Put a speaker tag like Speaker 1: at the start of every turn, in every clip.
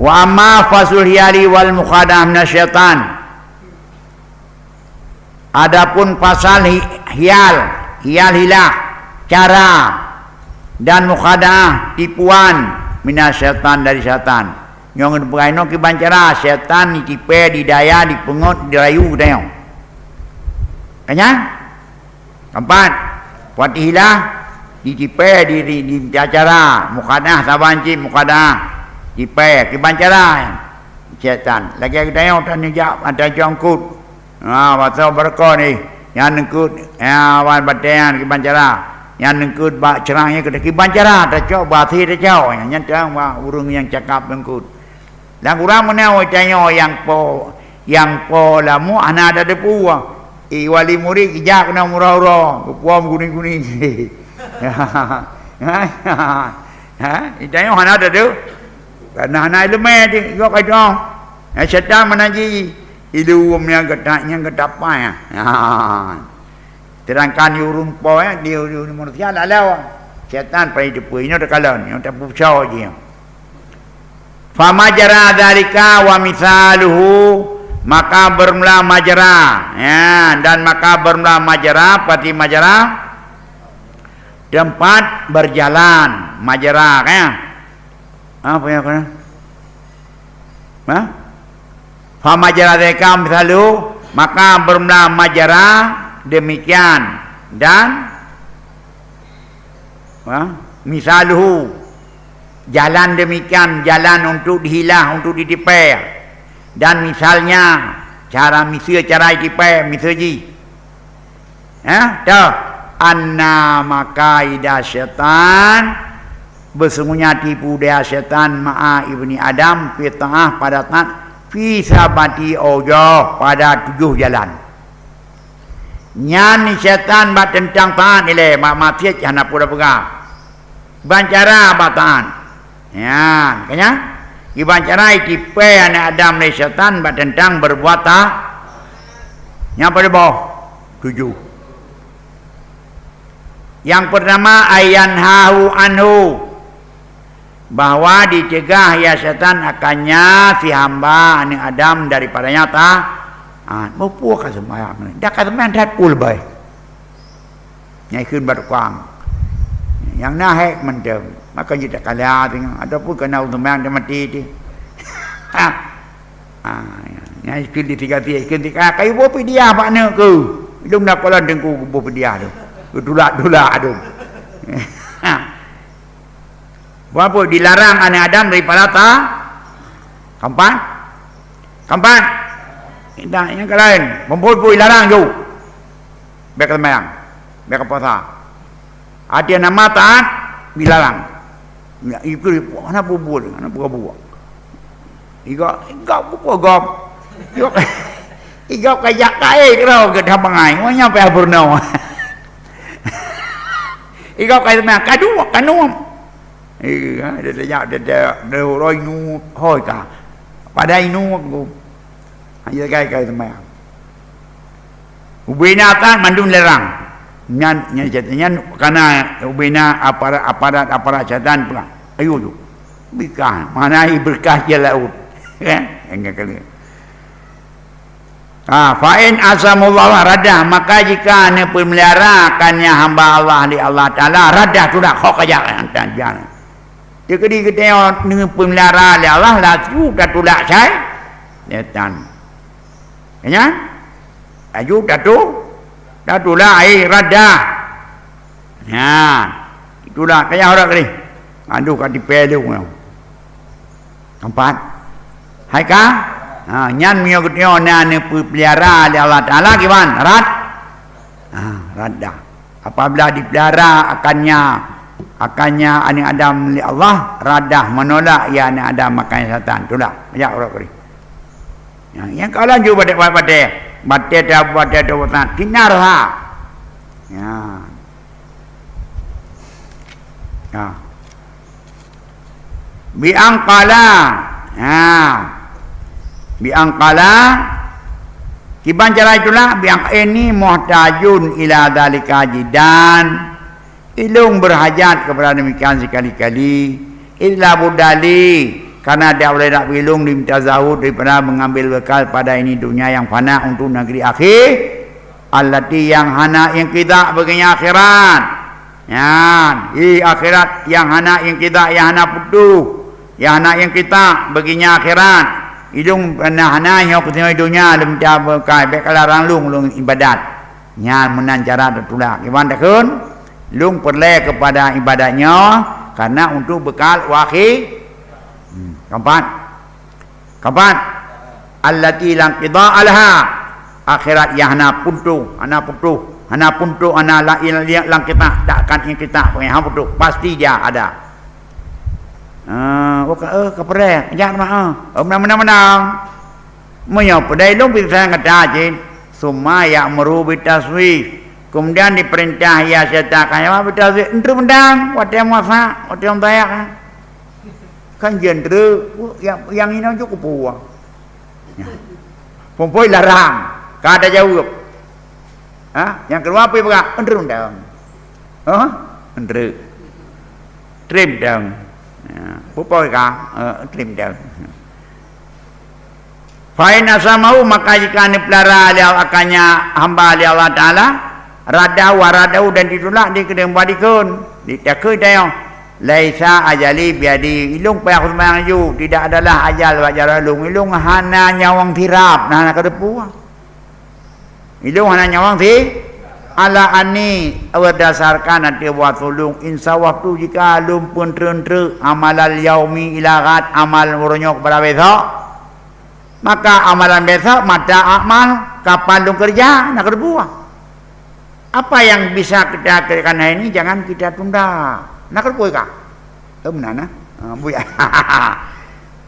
Speaker 1: Wa amma fasul hiyali wal mukhadah minasyaitan. Adapun pasal hiyal hilah, cara dan mukhadah tipuan minasyaitan dari syaitan. Nyong berano ki bancara syaitan ditipe, didaya, dipengut, dirayu dayong. Kanya? Keempat, buat hilah ditipe di acara mukhadah sabanci mukhadah dipe ki bancara syaitan. Lagi dayong tanya jawab ada jangkut. Pasal berkah ni yang nengkut wan batean ki bancara yang nengkut bak cerangnya ke ki bancara ta cok bathi ta cok yang terang wa urang yang cakap nengkut dan urang menau tanyo yang po lamu ana ada depu wali murid ijak kena murah-murah puam kuning-kuning tanyo ana ada tu karena ilmu dia yo kai dong syaitan manaji ilmu yang kedapai terangkan urung po dia manusia lalau syaitan pai depu ini dak kalan yang tak pucau je fa majra dzalika wa misaluhu maka bermula majra dan maka bermula majra pati majra tempat berjalan majra kan apa ya kan fa majra dzalika misalu maka bermula majra demikian dan misaluhu jalan demikian jalan untuk dihilah untuk ditipai dan misalnya cara misal cara ditipai misalji anna makaida syaitan bersembunyi tipu daya syaitan ma'a ibni Adam fitnah pada taat fi sabati awjah pada 7 jalan. Nyan syaitan bat tentang taat ile mak matiat jana pura pega. Bancara batan. Ya, kanya dibancara tipe anak Adam le syaitan bat tentang berbuat tak. Yang pada bawah 7. Yang pertama ayanhahu anhu bahwa dicegah ya syaitan akannya si hamba ni Adam daripadanya mau puak sembahyang dak sembahyang dak pul bae nyai keun bar kuang yang nahek mendem maka kita kala tengah ada pun kena sembahyang dia mati di nyai keun di tiga kayu bopi dia pakna ke hidung nak kala dengku bopi dia tu dulak tu apa dilarang anak Adam daripada kampan tidak yang lain mempunyai larang tu baik sembahyang baik puasa ada nama taat dilarang itu mana bubul mana buka iga buka iga kayak kai kau ke dhabangai wanya pe burno iga kai sembahyang kanuam dia roi nu hoi ka padai nu aku ayo kai sembahyang ubina ta mandun lerang nyan karena ubina aparat syaitan pula ayo tu berkah mana berkah je laut enggak kali fa'in asamullah radah maka jika anda pemeliharakannya hamba Allah di Allah Ta'ala radah tu dah kau kajak jangan dia kedi keteo dengan pemelihara oleh Allah lah tu dah tulak saya setan kanya aju dah tulak air radah itulah kaya orang kali aduh kat dipelu tempat hai ka nyan mio keteo na pelihara oleh Allah Taala gimana radah apabila dipelihara akannya anak Adam li Allah radah menolak ya anak Adam makan syaitan itulah banyak orang kali yang kalau juga batik dah buat kinar biangkala kiban cara itulah biang ini muhtajun ila dzalika jidan ilung berhajat kepada demikian sekali-kali illa budali karena dia boleh nak pilung diminta zahud daripada mengambil bekal pada ini dunia yang fana untuk negeri akhir allati yang hana yang kita baginya akhirat ya akhirat yang hana yang kita yang hana putu yang hana yang kita baginya akhirat ilung hana yang ketemu dunia diminta bekal bekal ranglung lung ibadat nya menan cara tertulak gimana kun lung perle kepada ibadahnya karena untuk bekal wakil kapan allati lang qida alha akhirat yang hana puntu ana la lang kita takkan yang kita punya puntu pasti dia ada kapre jangan menang menyo pedai long bisa ngata jin summa ya'muru bitaswif kemudian diperintah ya syaitan kaya bitaswif entru mendang watem masa watem tayak kan genre yang ini aja kupuah pompoi larang kada jawab yang kedua apa yaendre undang entre trim dang pompoi ka trim dang fa'in asamau maka jika niplara liau akannya hamba li Allah Ta'ala radau dan ditolak di kedeng badikun ditakui dayang laisa ajali biadi ilung payah sembahyang ju tidak adalah ajal wajar ilung hana nyawang tirap nah kadepu ilung hana nyawang ti ala ani berdasarkan nanti buat sulung insya waktu jika lum pun trentre amalan yaumi ilagat amal muronyok pada besok maka amalan besok mata amal kapan lum kerja nak kadepu apa yang bisa kita kerjakan hari ini jangan kita tunda nak kerpoi kah? Mana? Buya.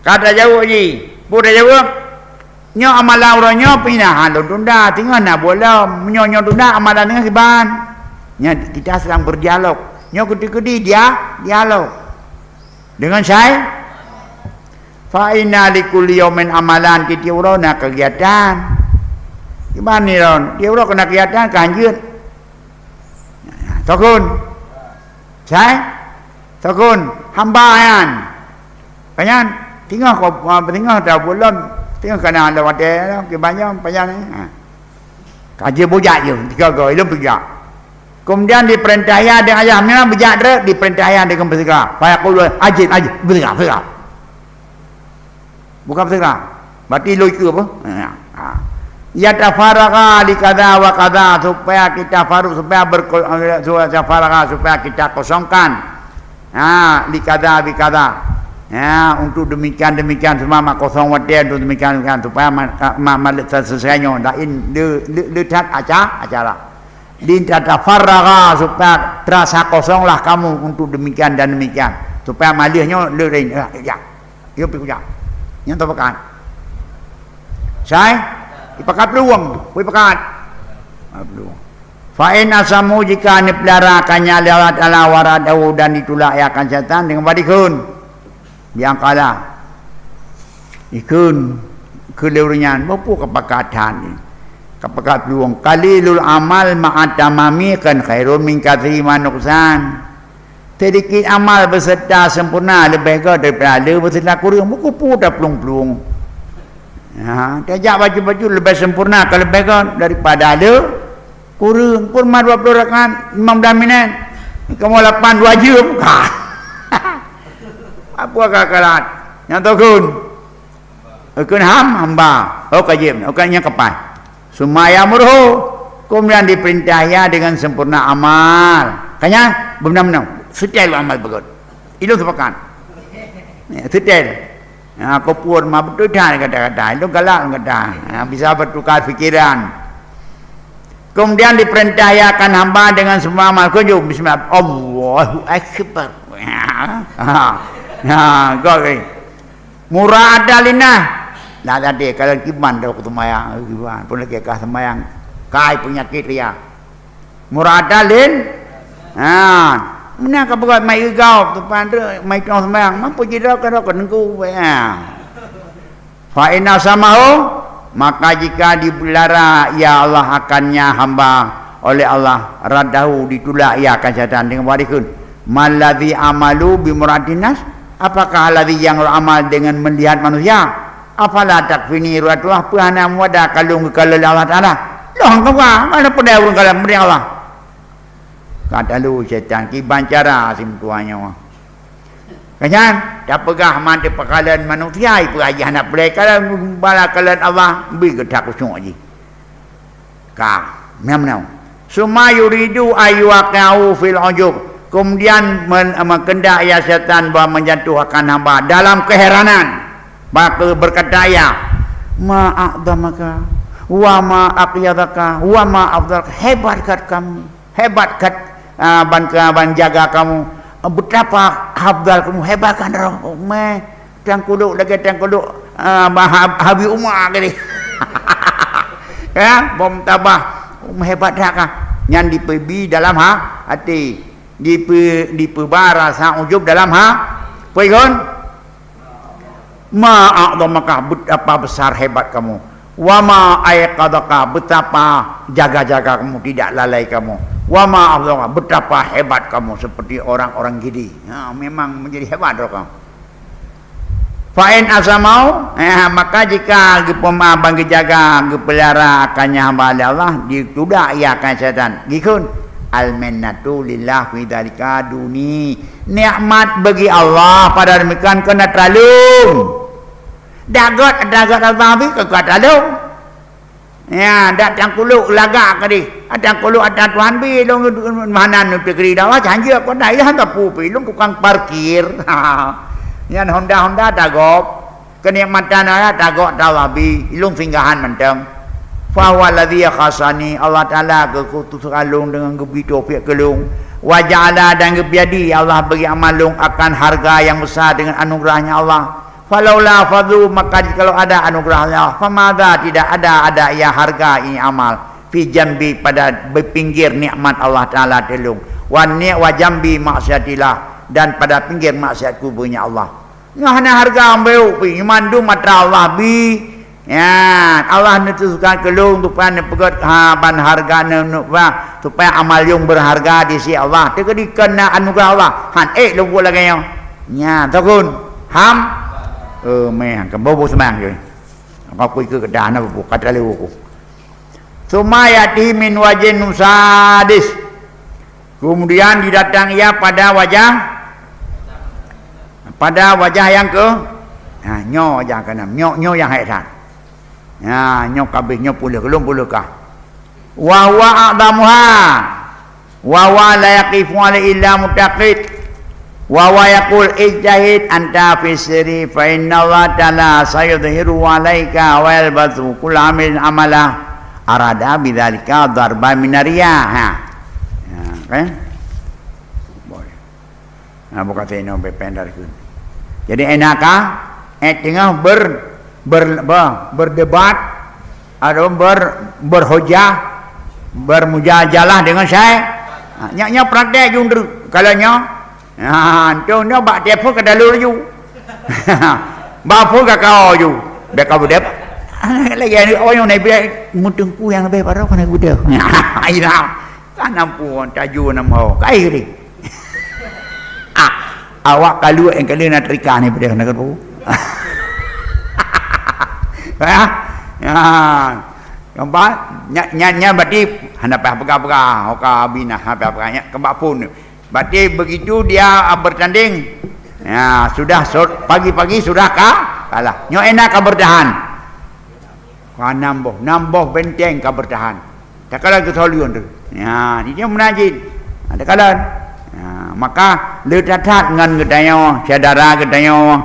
Speaker 1: Kata jauh ni, budak jauh. Nyo amalan orang nyo pinahan lo tunda, tinggal nak bola, nyo tunda amalan dengan siban. Nya kita sedang berdialog. Nyo kedi dia dialog. Dengan saya fa inna likulli yawmin amalan kita orang nak kegiatan. Gimana ni ron? Dia orang kena kegiatan kanjut. Tokun. Saya takun hamba yan panyan tinggal kau tinggal dah bulan tinggal kena ada wadah ke banyak panyan kaji bujak je tiga kau ilmu bujak kemudian diperintahkan dengan ayah mana bujak dia diperintahkan dengan bersegera payah kau ajin bersegera bukan bersegera berarti lu ke apa ya tafaraka li kada wa kada supaya kita faruk supaya berfaraka supaya kita kosongkan li kada bi kada untuk demikian semua mak kosong wadah untuk demikian supaya malet selesainya lain lihat acara din tafaraka supaya terasa kosonglah kamu untuk demikian dan demikian supaya malihnya lerin ya yo pi kuya yang tapakan saya ipakat peluang, ipakat peluang. Fa'in asamu jika nipelarakannya lewat ala waradau dan itulah ia akan setan dengan badikun. Yang kalah. Ikun kelewurian mapu kepakatan ni. Kepakat peluang. Qalilul amal ma'atamami kan khairun min katsiri nuqsan. Sedikit amal berserta sempurna lebih baik daripada ada berserta kurang. Buku pun dah peluang-peluang. Tajak baju-baju lebih sempurna kalau baikkan daripada ada kurang kurma 20 rakaat 15 minit kamu 8 2 jam apa kakalat yang takun hamba kajib nya kapan sumaya murhu kemudian diperintahnya dengan sempurna amal kanya benar-benar setel amal bagus itu sepakat setel aku pun betul dah kata-kata itu galak kata bisa bertukar fikiran kemudian diperintahkan hamba dengan semua amal kunjung bismillah Allahu akbar murah adalina lah tadi kalau kiban dah ketumayang kiban pun lagi kah semayang kai penyakit dia murah adalin mana kau buat mai gau tu pandai mai kau sembahyang mampu jeda kalau kau nengku fa inna samahu maka jika dibelara ya Allah akannya hamba oleh Allah radahu ditolak ia akan setan dengan barikun maladzi amalu bi muradinas Apakah alladhi yang amal dengan melihat manusia? Apalah takfini ruatullah puhana muada kalung kalal Allah Taala. Loh kau mana pada urang kalam beri Allah. Kata lu syaitan ki bancara sim tuanya. Kanyan dak pegah man de pakalan manusia ipu aja nak boleh kalan bala kalan Allah bi gedak usung aji. Ka memang. Suma yuridu ayyaqau fil ujub. Kemudian mengendak ya syaitan bahawa menjatuhkan hamba dalam keheranan. Maka berkata ya ma'adzamaka wa ma'aqyadaka wa ma'afdalaka, hebat kat kamu, hebat kat ban jaga kamu, betapa afdal kamu, hebat kan roh me tangkuluk lagi tangkuluk habi umar gini. Ya bom tabah hebat dah kah yang dipebi dalam hati dipebara sa ujub dalam pegon ma'adzamaka, betapa besar hebat kamu, wa ma'aiqadaka, betapa jaga-jaga kamu, tidak lalai kamu, wa ma'adzamaka, betapa hebat kamu, seperti orang-orang gidi. Memang menjadi hebat kamu. Fa'in asamau, maka jika abang jaga pelihara akannya hamba Allah, ditudak ia akan syaitan. Gikun al-minnatu lillah fi dzalika duni, nikmat bagi Allah pada demikian kena teralung. Dagat Allah bi kena teralung. Ya, dak tangkuluk lagak kadi. Tangkuluk ada Tuhan bi long mana nu negeri dah janji aku dah ya tak pu pi long tukang parkir. Yan Honda dagop kenikmatan aya dagok dawabi ilung singgahan menteng. Fa waladhi khasani, Allah Taala ke kutus alung dengan gebi topik kelung. Wa ja'ala dan gebiadi Allah bagi amalung akan harga yang besar dengan anugerahnya Allah. Falaula fadlu, maka kalau ada anugerahnya, famada tidak ada ya harga ini amal. Fi jambi, pada pinggir nikmat Allah Taala telung. Wa jambi maksiatillah, dan pada pinggir maksiat kubunya Allah. Ngahna harga ambeu pi mandu matra Allah bi. Ya, Allah nutuskan kelung supaya pegat ban harga nupa supaya amal yung berharga di sisi Allah. Teka dikena anugerah Allah. Han lu lagi yo. Nya takun ham meh ke bobo semang je. Apa ku ke dana bu kata lewu ku. Sumayati min wajin nusadis. Kemudian didatang ia pada wajah yang ke nyo yang keenam, nyo yang haitan. Ya, nyo kabeh nyo puluh kelum puluh kah. Wa huwa a'damuha. Wa huwa la yaqifu ala illa muttaqid. Wa huwa yaqul ijtahid anta fi sirri fa inna Allah ta'ala sayudhiru alaika wa yalbathu kull amilin amala arada bidzalika darba minaria. Ya, kan? Boleh. Nah, bukan saya no bependar kun. Jadi enakah tengah berdebat atau berhujah bermujajalah dengan saya nya praktek jundu kalau nya tu nya bak telefon ke dalu ju ba pun ka kau ju be kau dep lagi ni orang naik be mutungku yang lebih parah kan aku dah ira kan ampun taju nama kai ni awak kalu yang kali nak trika ni pada nak pu gambar nya berarti hendak pegah-pegah oka bina apa-apanya kebak pun berarti begitu dia bertanding ya sudah pagi-pagi sudah kalah nyo enak ka bertahan ka nambah benteng ka bertahan tak kala ke solion tu ya dia menajid ada kala maka letatat ngan gedayo saudara gedayo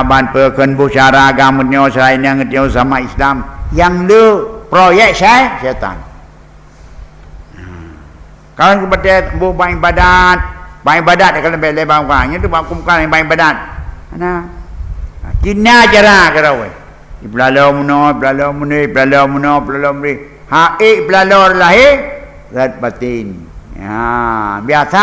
Speaker 1: ban pekan busyara agamunyo selain yang ngetyo sama Islam yang le proyek saya setan. Kalau kepada bu bang ibadat kalau bele bang bangnya tu bakumkan bang ibadat. Ana kina jara karawe. Iblalo muno iblalo lahi zat batin. Ya, biasa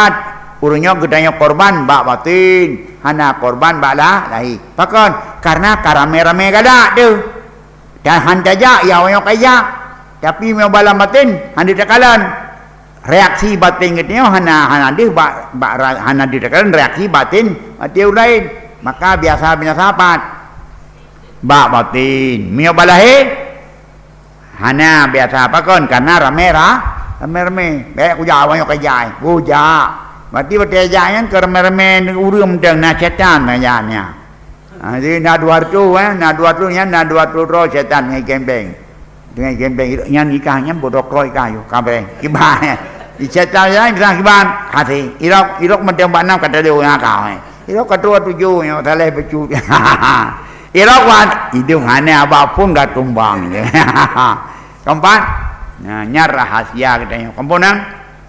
Speaker 1: urunyo gedanya korban bak batin. Hana korban baklah lahi. Pakon karena karame-rame gada tu. Dan handaja ya orang kaya. Tapi mau balam batin handi tekalan. Reaksi batin gitu hana dia hana ditekalan reaksi batin dia lain. maka biasa binasapat ba batin mio balahi hana biasa apa kon karena rame baik ku jawa yo kajai buja berarti bertejayan ke rame urum deng na setan nanya jadi na dua tu nya na dua tu ro setan ngai gembeng dengan gembeng nya nikahnya bodok roi kayu kabeh kiban di setan ya bisa kiban hati irok mendem banam kata dia ngakau irok ketua 7 yang taleh becu irok wan hidung hanya apapun gak tumbang keempat nah nyar rahasia katanya komponen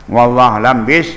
Speaker 1: wallah alam bis